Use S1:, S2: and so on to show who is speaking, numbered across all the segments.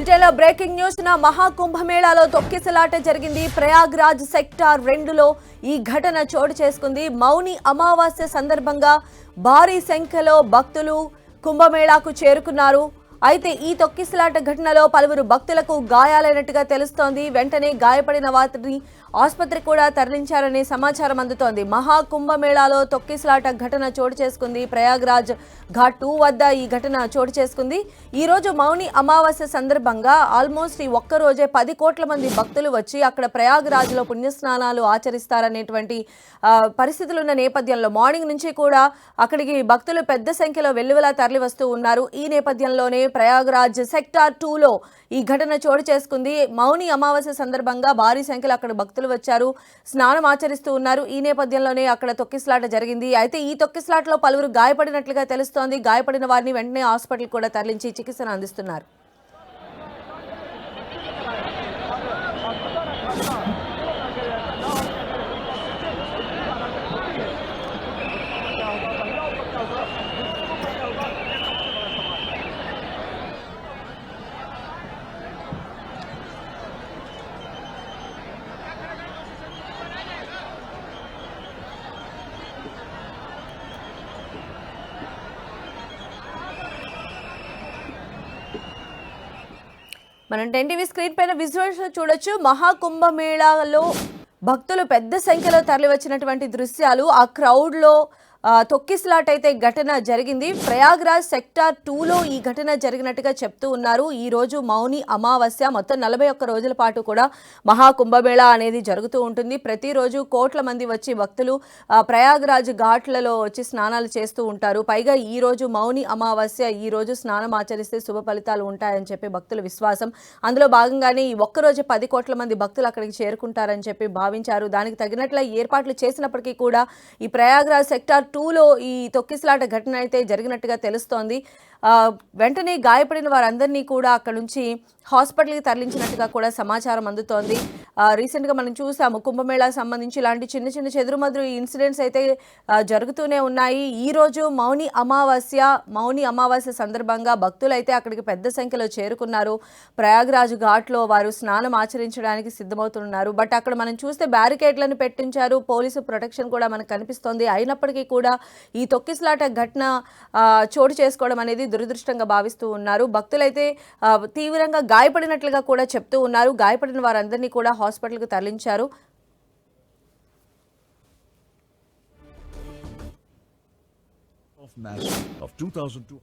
S1: బులెటిన్లో breaking news నా మహాకుంభమేళాలో తొక్కిసలాట జరిగింది. ప్రయాగ్రాజ్ సెక్టార్ 2లో ఈ ఘటన చోటు చేసుకుంది. మౌని అమావాస్య సందర్భంగా భారీ సంఖ్యలో భక్తులు కుంభమేళాకు చేరుకున్నారు. అయితే ఈ తొక్కిసలాట ఘటనలో పలువురు భక్తులకు గాయాలైనట్టుగా తెలుస్తోంది. వెంటనే గాయపడిన వారిని ఆసుపత్రికి కూడా తరలించారనే సమాచారం అందుతోంది. మహాకుంభమేళాలో తొక్కిసలాట ఘటన చోటు చేసుకుంది. ప్రయాగ్రాజ్ ఘాట్ 2 వద్ద ఈ ఘటన చోటు చేసుకుంది. ఈ రోజు మౌని అమావాస్య సందర్భంగా ఆల్మోస్ట్ ఈ ఒక్క రోజే 10 కోట్ల మంది భక్తులు వచ్చి అక్కడ ప్రయాగ్రాజ్లో పుణ్యస్నానాలు ఆచరిస్తారనేటువంటి పరిస్థితులు ఉన్న నేపథ్యంలో మార్నింగ్ నుంచి కూడా అక్కడికి భక్తులు పెద్ద సంఖ్యలో వెల్లువలా తరలి వస్తూ ఉన్నారు. ఈ నేపథ్యంలోనే ప్రయాగ్రాజ్ సెక్టార్ 2లో ఈ ఘటన చోటు చేసుకుంది. మౌని అమావాస్య సందర్భంగా భారీ సంఖ్యలో అక్కడ భక్తులు వచ్చారు, స్నానం ఆచరిస్తూ ఉన్నారు. ఈ నేపథ్యంలోనే అక్కడ తొక్కిసలాట జరిగింది. అయితే ఈ తొక్కిసలాటలో పలువురు గాయపడినట్లుగా తెలుస్తోంది. గాయపడిన వారిని వెంటనే హాస్పిటల్ కూడా తరలించి చికిత్సను అందిస్తున్నారు. మనం 10 టీవీ స్క్రీన్ పైన విజువల్స్ చూడొచ్చు. మహాకుంభమేళాలో భక్తులు పెద్ద సంఖ్యలో తరలి వచ్చినటువంటి దృశ్యాలు. ఆ క్రౌడ్లో తొక్కిసలాట అయితే ఘటన జరిగింది. ప్రయాగ్రాజ్ సెక్టార్ 2లో ఈ ఘటన జరిగినట్టుగా చెప్తూ ఉన్నారు. ఈ రోజు మౌని అమావాస్య, మొత్తం 41 రోజుల పాటు కూడా మహాకుంభమేళా అనేది జరుగుతూ ఉంటుంది. ప్రతిరోజు కోట్ల మంది వచ్చి భక్తులు ప్రయాగ్రాజ్ ఘాట్లలో వచ్చి స్నానాలు చేస్తూ ఉంటారు. పైగా ఈ రోజు మౌని అమావాస్య, ఈ రోజు స్నానం ఆచరిస్తే శుభ ఫలితాలు ఉంటాయని చెప్పి భక్తుల విశ్వాసం. అందులో భాగంగానే ఈ ఒక్కరోజు 10 కోట్ల మంది భక్తులు అక్కడికి చేరుకుంటారని చెప్పి భావించారు. దానికి తగినట్ల ఏర్పాట్లు చేసినప్పటికీ కూడా ఈ ప్రయాగ్రాజ్ సెక్టార్ 2లో ఈ తొక్కిసలాట ఘటన అయితే జరిగినట్టుగా తెలుస్తోంది. వెంటనే గాయపడిన వారందరినీ కూడా అక్కడ నుంచి హాస్పిటల్కి తరలించినట్టుగా కూడా సమాచారం అందుతోంది. రీసెంట్గా మనం చూసాము కుంభమేళాకు సంబంధించి ఇలాంటి చిన్న చిన్న చెదురుమదురు ఇన్సిడెంట్స్ అయితే జరుగుతూనే ఉన్నాయి. ఈరోజు మౌని అమావాస్య సందర్భంగా భక్తులు అయితే అక్కడికి పెద్ద సంఖ్యలో చేరుకున్నారు. ప్రయాగ్రాజ్ ఘాట్లో వారు స్నానం ఆచరించడానికి సిద్ధమవుతున్నారు. బట్ అక్కడ మనం చూస్తే బ్యారికేడ్లను పెట్టించారు, పోలీసు ప్రొటెక్షన్ కూడా మనకు కనిపిస్తోంది. అయినప్పటికీ కూడా ఈ తొక్కిసలాట ఘటన చోటు చేసుకోవడం అనేది దురదృష్టంగా భావిస్తూ ఉన్నారు. భక్తులైతే తీవ్రంగా గాయపడినట్లుగా కూడా చెప్తూ ఉన్నారు. గాయపడిన వారందరినీ కూడా హాస్పిటల్కి తరలించారు.
S2: of 2002.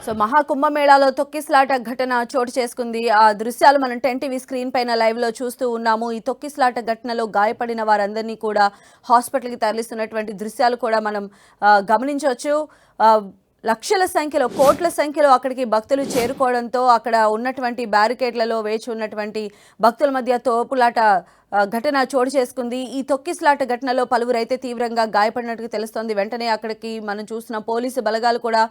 S1: సో మహాకుంభమేళాలో తొక్కిసలాట ఘటన చోటు చేసుకుంది. ఆ దృశ్యాలు మనం 10 టీవీ స్క్రీన్ పైన లైవ్లో చూస్తూ ఉన్నాము. ఈ తొక్కిసలాట ఘటనలో గాయపడిన వారందరినీ కూడా హాస్పిటల్కి తరలిస్తున్నటువంటి దృశ్యాలు కూడా మనం గమనించవచ్చు. లక్షల సంఖ్యలో, కోట్ల సంఖ్యలో అక్కడికి భక్తులు చేరుకోవడంతో అక్కడ ఉన్నటువంటి బ్యారికేడ్లలో వేచి ఉన్నటువంటి భక్తుల మధ్య తోపులాట ఘటన చోటు చేసుకుంది. ఈ తొక్కిసలాట ఘటనలో పలువురు అయితే తీవ్రంగా గాయపడినట్టుగా తెలుస్తోంది. వెంటనే అక్కడికి మనం చూసిన పోలీసు బలగాలు కూడా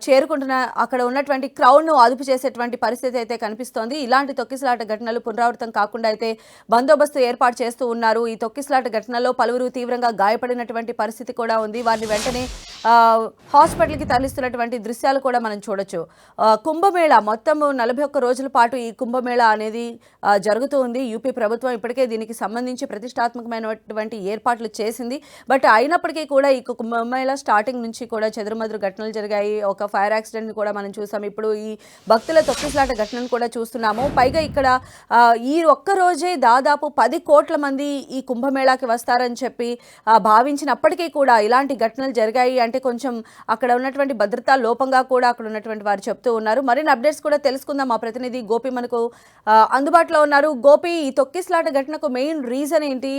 S1: చేరుకుంటున్న అక్కడ ఉన్నటువంటి క్రౌడ్ను అదుపు చేసేటువంటి పరిస్థితి అయితే కనిపిస్తోంది. ఇలాంటి తొక్కిసలాట ఘటనలు పునరావృతం కాకుండా అయితే బందోబస్తు ఏర్పాటు చేస్తూ ఉన్నారు. ఈ తొక్కిసలాట ఘటనలో పలువురు తీవ్రంగా గాయపడినటువంటి పరిస్థితి కూడా ఉంది. వారిని వెంటనే హాస్పిటల్కి తరలిస్తున్నటువంటి దృశ్యాలు కూడా మనం చూడొచ్చు. కుంభమేళా మొత్తం 41 రోజుల పాటు ఈ కుంభమేళా అనేది జరుగుతూ ఉంది. యూపీ ప్రభుత్వం ఇప్పటికే దీనికి సంబంధించి ప్రతిష్టాత్మకమైనటువంటి ఏర్పాట్లు చేసింది. బట్ అయినప్పటికీ కూడా ఈ కుంభమేళా స్టార్టింగ్ నుంచి కూడా చెదురుమదురు ఘటనలు జరిగాయి. ఒక ఫైర్ యాక్సిడెంట్ కూడా మనం చూసాం. ఇప్పుడు ఈ భక్తుల తొక్కిసలాట ఘటనను కూడా చూస్తున్నాము. పైగా ఇక్కడ ఈ ఒక్క రోజే దాదాపు 10 కోట్ల మంది ఈ కుంభమేళాకి వస్తారని చెప్పి భావించినప్పటికీ కూడా ఇలాంటి ఘటనలు జరిగాయి అంటే కొంచెం అక్కడ ఉన్నటువంటి భద్రతా లోపంగా కూడా అక్కడ ఉన్నటువంటి వారు చెప్తూ ఉన్నారు. మరిన్ని అప్డేట్స్ కూడా తెలుసుకుందాం. మా ప్రతినిధి గోపి మనకు అందుబాటులో ఉన్నారు. గోపి, ఈ తొక్కిసలాట ఘటనకు మెయిన్ రీజన్ ఏంటి?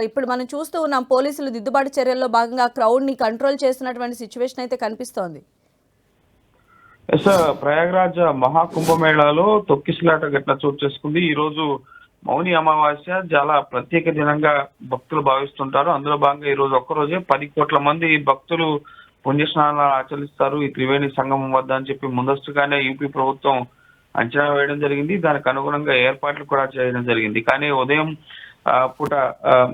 S1: ఇప్పుడు మనం చూస్తూ ఉన్నాం పోలీసులు దిద్దుబాటు చర్యల్లో భాగంగా క్రౌడ్ ని కంట్రోల్ చేస్తున్నటువంటి సిచ్యువేషన్ అయితే కనిపిస్తోంది.
S2: ప్రయాగ్రాజ్ మహాకుంభమేళాలో తొక్కిసలాట ఘటన చోటు చేసుకుంది. ఈ రోజు మౌని అమావాస్య చాలా ప్రత్యేక దినంగా భక్తులు భావిస్తుంటారు. అందులో భాగంగా ఈ రోజు ఒక్కరోజే 10 కోట్ల మంది భక్తులు పుణ్యస్నానాలు ఆచరిస్తారు ఈ త్రివేణి సంగమం వద్ద అని చెప్పి ముందస్తుగానే యూపీ ప్రభుత్వం అంచనా వేయడం జరిగింది. దానికి అనుగుణంగా ఏర్పాట్లు కూడా చేయడం జరిగింది. కానీ ఉదయం పూట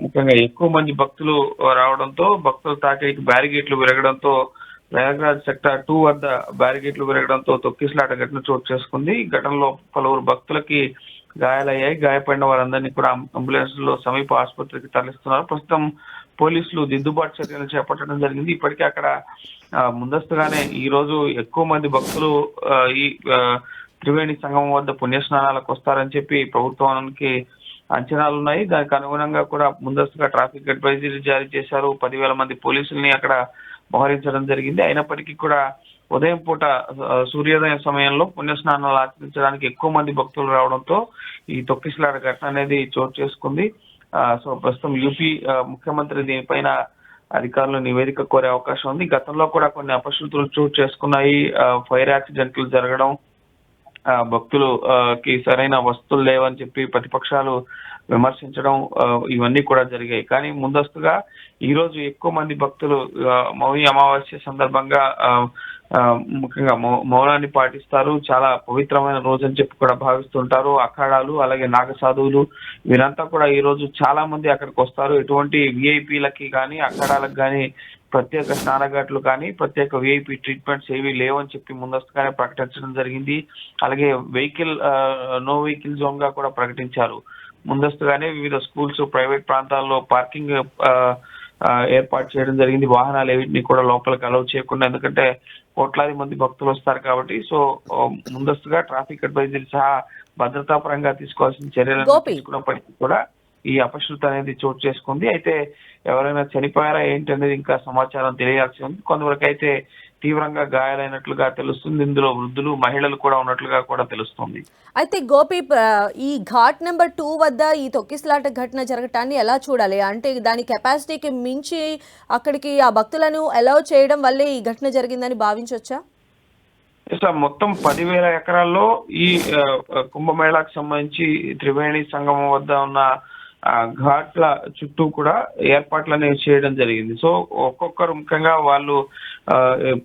S2: ముఖ్యంగా ఎక్కువ మంది భక్తులు రావడంతో భక్తులు తాకేకి బ్యారిగేట్లు విరగడంతో ప్రయాగ్రాజ్ సెక్టార్ 2 వద్ద బ్యారిగేట్లు విరగడంతో తొక్కిసలాట ఘటన చోటు చేసుకుంది. ఈ ఘటనలో పలువురు భక్తులకి గాయాలయ్యాయి. గాయపడిన వారందరినీ కూడా అంబులెన్స్ లో సమీప ఆసుపత్రికి తరలిస్తున్నారు. ప్రస్తుతం పోలీసులు దిద్దుబాటు చర్యలు చేపట్టడం జరిగింది. ఇప్పటికే అక్కడ ముందస్తుగానే ఈ రోజు ఎక్కువ మంది భక్తులు ఈ త్రివేణి సంగమం వద్ద పుణ్యస్నానాలకు వస్తారని చెప్పి ప్రభుత్వానికి అంచనాలు ఉన్నాయి. దానికి అనుగుణంగా కూడా ముందస్తుగా ట్రాఫిక్ అడ్వైజరీ జారీ చేశారు. 10,000 మంది పోలీసుల్ని అక్కడ మోహరించడం జరిగింది. అయినప్పటికీ కూడా ఉదయం పూట సూర్యోదయం సమయంలో పుణ్యస్నానాలు ఆచరించడానికి ఎక్కువ మంది భక్తులు రావడంతో ఈ తొక్కిసలాట ఘటన అనేది చోటు చేసుకుంది. సో ప్రస్తుతం యూపీ ముఖ్యమంత్రి దీనిపైన అధికారులు నివేదిక కోరే అవకాశం ఉంది. గతంలో కూడా కొన్ని అపశృతులు చోటు చేసుకున్నాయి. ఫైర్ యాక్సిడెంట్లు జరగడం, భక్తులు కి సరైన వస్తువులు లేవని చెప్పి ప్రతిపక్షాలు విమర్శించడం, ఇవన్నీ కూడా జరిగాయి. కానీ ముందస్తుగా ఈ రోజు ఎక్కువ మంది భక్తులు మౌని అమావాస్య సందర్భంగా ముఖ్యంగా మౌనాన్ని పాటిస్తారు. చాలా పవిత్రమైన రోజు అని చెప్పి కూడా భావిస్తుంటారు. అఖాడాలు అలాగే నాగ సాధువులు వీరంతా కూడా ఈ రోజు చాలా మంది అక్కడికి వస్తారు. ఎటువంటి విఐపీలకి కానీ అఖాడాలకు కానీ ప్రత్యేక స్నానఘాట్లు కానీ ప్రత్యేక విఐపి ట్రీట్మెంట్స్ ఏవి లేవని చెప్పి ముందస్తుగానే ప్రకటించడం జరిగింది. అలాగే నో వెహికల్ జోన్ గా కూడా ప్రకటించారు. ముందస్తుగానే వివిధ స్కూల్స్, ప్రైవేట్ ప్రాంతాల్లో పార్కింగ్ ఏర్పాటు చేయడం జరిగింది. వాహనాలు ఏవిటిని కూడా లోపలికి అలౌ చేయకుండా, ఎందుకంటే కోట్లాది మంది భక్తులు వస్తారు కాబట్టి. సో ముందస్తుగా ట్రాఫిక్ అడ్వైజరీ సహా భద్రతా పరంగా తీసుకోవాల్సిన చర్యలను తీసుకున్నప్పటికీ కూడా ఈ అపశృతి అనేది చోటు చేసుకుంది. అయితే ఎవరైనా చనిపోయారా ఏంటి అనేది ఇంకా సమాచారం తెలియాల్సి ఉంది. కొంతవరకు అయితే తీవ్రంగా గాయాలైనట్లుగా తెలుస్తుంది. ఇందులో వృద్ధులు, మహిళలు కూడా ఉన్నట్లుగా కూడా తెలుస్తుంది.
S1: అయితే గోపి, ఈ ఘాట్ నెంబర్ 2 వద్ద ఈ తొక్కిసలాట ఘటన జరగటాన్ని ఎలా చూడాలి? అంటే దాని కెపాసిటీకి మించి అక్కడికి ఆ భక్తులను అలౌ చేయడం వల్లే ఈ ఘటన జరిగిందని భావించవచ్చా?
S2: మొత్తం 10,000 ఎకరాల్లో ఈ కుంభమేళాకు సంబంధించి త్రివేణి సంగమం వద్ద ఉన్న ఘాట్ల చుట్టూ కూడా ఏర్పాట్లు అనేవి చేయడం జరిగింది. సో ఒక్కొక్కరు ముఖ్యంగా వాళ్ళు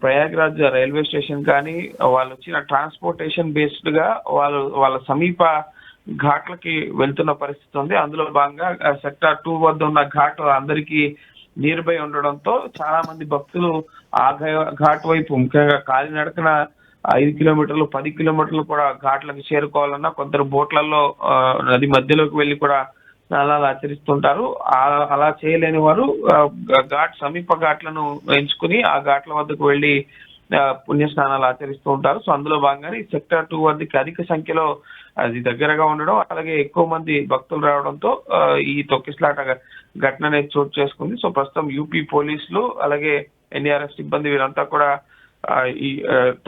S2: ప్రయాగ్రాజ్ రైల్వే స్టేషన్ కానీ వాళ్ళు వచ్చిన ట్రాన్స్పోర్టేషన్ బేస్డ్ గా వాళ్ళ సమీప ఘాట్లకి వెళ్తున్న పరిస్థితి ఉంది. అందులో భాగంగా సెక్టార్ 2 వద్ద ఉన్న ఘాట్ అందరికీ నియర్ బై ఉండడంతో చాలా మంది భక్తులు ఆ ఘాట్ వైపు ముఖ్యంగా కాలినడకన 5 కిలోమీటర్లు 10 కిలోమీటర్లు కూడా ఘాట్లకు చేరుకోవాలన్నా కొందరు బోట్లలో నది మధ్యలోకి వెళ్ళి కూడా స్నానాలు ఆచరిస్తుంటారు. అలా చేయలేని వారు సమీప ఘాట్లను ఎంచుకుని ఆ ఘాట్ల వద్దకు వెళ్లి పుణ్యస్నానాలు ఆచరిస్తూ ఉంటారు. సో అందులో భాగంగానే సెక్టార్ 2 వద్దకి అధిక సంఖ్యలో అది దగ్గరగా ఉండడం, అలాగే ఎక్కువ మంది భక్తులు రావడంతో ఈ తొక్కిసలాట ఘటన అనేది చోటు చేసుకుంది. సో ప్రస్తుతం యూపీ పోలీసులు అలాగే ఎన్డీఆర్ఎఫ్ సిబ్బంది వీరంతా కూడా ఈ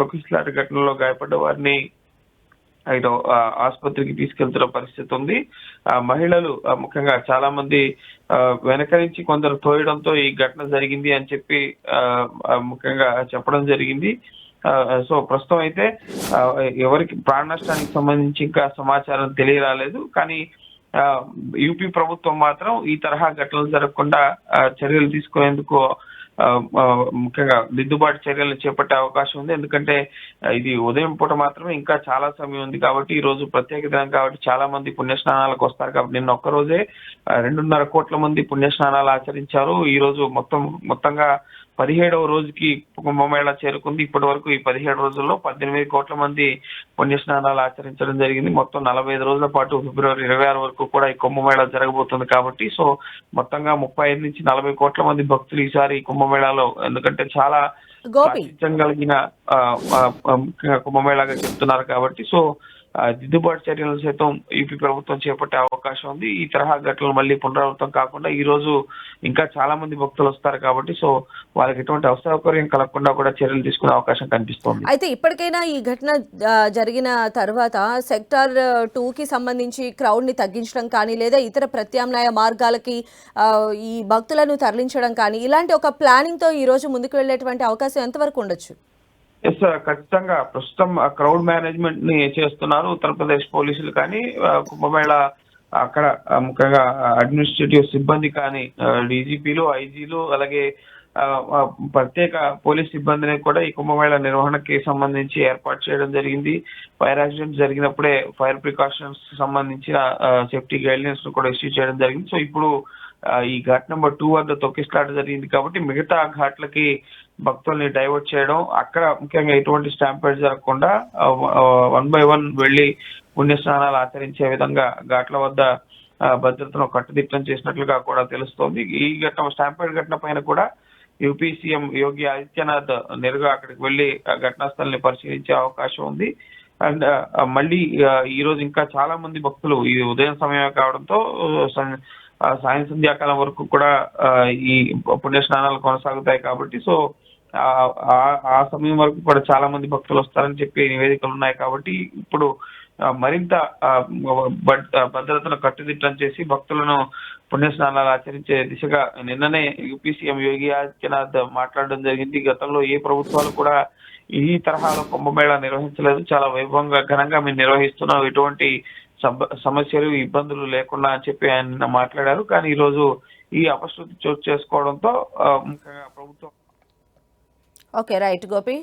S2: తొక్కిసలాట ఘటనలో గాయపడ్డ వారిని ఆసుపత్రికి తీసుకెళ్తున్న పరిస్థితి ఉంది. మహిళలు ముఖ్యంగా చాలా మంది వెనక నుంచి కొందరు తోయడంతో ఈ ఘటన జరిగింది అని చెప్పి ముఖ్యంగా చెప్పడం జరిగింది. సో ప్రస్తుతం అయితే ఎవరికి ప్రాణ నష్టానికి సంబంధించి ఇంకా సమాచారం తెలియరాలేదు. కానీ యూపీ ప్రభుత్వం మాత్రం ఈ తరహా ఘటనలు జరగకుండా చర్యలు తీసుకునేందుకు ముఖ్యంగా దిద్దుబాటు చర్యలు చేపట్టే అవకాశం ఉంది. ఎందుకంటే ఇది ఉదయం పూట మాత్రమే, ఇంకా చాలా సమయం ఉంది కాబట్టి ఈ రోజు ప్రత్యేక దినం కాబట్టి చాలా మంది పుణ్యస్నానాలకు వస్తారు. కాబట్టి నిన్న ఒక్క రోజే 2.5 కోట్ల మంది పుణ్యస్నానాలు ఆచరించారు. ఈ రోజు మొత్తంగా 17వ రోజుకి కుంభమేళా చేరుకుంది. ఇప్పటి వరకు ఈ 17 రోజుల్లో 18 కోట్ల మంది పుణ్యస్నానాలు ఆచరించడం జరిగింది. మొత్తం 45 రోజుల పాటు ఫిబ్రవరి 26 వరకు కూడా ఈ కుంభమేళా జరగబోతుంది కాబట్టి సో మొత్తంగా 35 నుంచి 40 కోట్ల మంది భక్తులు ఈసారి ఈ కుంభమేళాలో, ఎందుకంటే చాలా
S1: గోపి,
S2: ప్రాచుర్యం కలిగిన ముఖ్యంగా కుంభమేళాగా చెప్తున్నారు కాబట్టి సో దిద్దుబాటు చర్యలు సైతం యూపీ ప్రభుత్వం చేపట్టే అవకాశం ఉంది. ఈ తరహా ఘటనలు మళ్ళీ పునరావృతం కాకుండా ఈ రోజు ఇంకా చాలా మంది భక్తులు వస్తారు కాబట్టి సో వాళ్ళకి ఎటువంటి అసౌకర్యం కలగకుండా కూడా చర్యలు తీసుకునే అవకాశం కనిపిస్తోంది.
S1: అయితే ఇప్పటికైనా ఈ ఘటన జరిగిన తర్వాత సెక్టార్ 2కి సంబంధించి క్రౌడ్ ని తగ్గించడం కానీ లేదా ఇతర ప్రత్యామ్నాయ మార్గాలకి ఈ భక్తులను తరలించడం కానీ ఇలాంటి ఒక ప్లానింగ్ తో ఈ రోజు ముందుకు వెళ్ళేటువంటి అవకాశం ఎంతవరకు ఉండొచ్చు?
S2: ఎస్, ఖచ్చితంగా ప్రస్తుతం క్రౌడ్ మేనేజ్మెంట్ ని చేస్తున్నారు ఉత్తరప్రదేశ్ పోలీసులు కానీ, కుంభమేళ అక్కడ ముఖ్యంగా అడ్మినిస్ట్రేటివ్ సిబ్బంది కానీ, డీజీపీలు, ఐజీలు, అలాగే ప్రత్యేక పోలీస్ సిబ్బందిని కూడా ఈ కుంభమేళ నిర్వహణకి సంబంధించి ఏర్పాటు చేయడం జరిగింది. ఫైర్ యాక్సిడెంట్ జరిగినప్పుడే ఫైర్ ప్రికాషన్స్ సంబంధించిన సేఫ్టీ గైడ్లైన్స్ కూడా ఇష్యూ చేయడం జరిగింది. సో ఇప్పుడు ఈ ఘాట్ నెంబర్ 2 వద్ద తొక్కిసలాట జరిగింది కాబట్టి మిగతా ఘాట్లకి భక్తుల్ని డైవర్ట్ చేయడం, అక్కడ ముఖ్యంగా ఎటువంటి స్టాంపేడ్ జరగకుండా 1 by 1 వెళ్లి పుణ్యస్నానాలు ఆచరించే విధంగా ఘాట్ల వద్ద భద్రతను కట్టుదిట్టం చేసినట్లుగా కూడా తెలుస్తోంది. ఈ ఘటన స్టాంపేడ్ ఘటన పైన కూడా యూపీ సీఎం యోగి ఆదిత్యనాథ్ నేరుగా అక్కడికి వెళ్లి ఘటనా స్థలాన్ని పరిశీలించే అవకాశం ఉంది. అండ్ మళ్ళీ ఈ రోజు ఇంకా చాలా మంది భక్తులు ఈ ఉదయం సమయం కావడంతో సాయం సంధ్యాకాలం వరకు కూడా ఈ పుణ్యస్నానాలు కొనసాగుతాయి కాబట్టి సో ఆ సమయం వరకు కూడా చాలా మంది భక్తులు వస్తారని చెప్పి నివేదికలు ఉన్నాయి కాబట్టి ఇప్పుడు మరింత భద్రతను కట్టుదిట్టం చేసి భక్తులను పుణ్యస్నానాలు ఆచరించే దిశగా నిన్ననే యూపీ సీఎం యోగి ఆదిత్యనాథ్ మాట్లాడడం జరిగింది. గతంలో ఏ ప్రభుత్వాలు కూడా ఈ తరహాలో కుంభమేళా నిర్వహించలేదు, చాలా వైభవంగా ఘనంగా మేము నిర్వహిస్తున్నాం, ఎటువంటి సమస్యలు ఇబ్బందులు లేకుండా అని చెప్పి ఆయన మాట్లాడారు. కానీ ఈ రోజు ఈ అపశృతి చోటు చేసుకోవడంతో ముఖ్యంగా ప్రభుత్వం.
S1: Okay, right Gopi.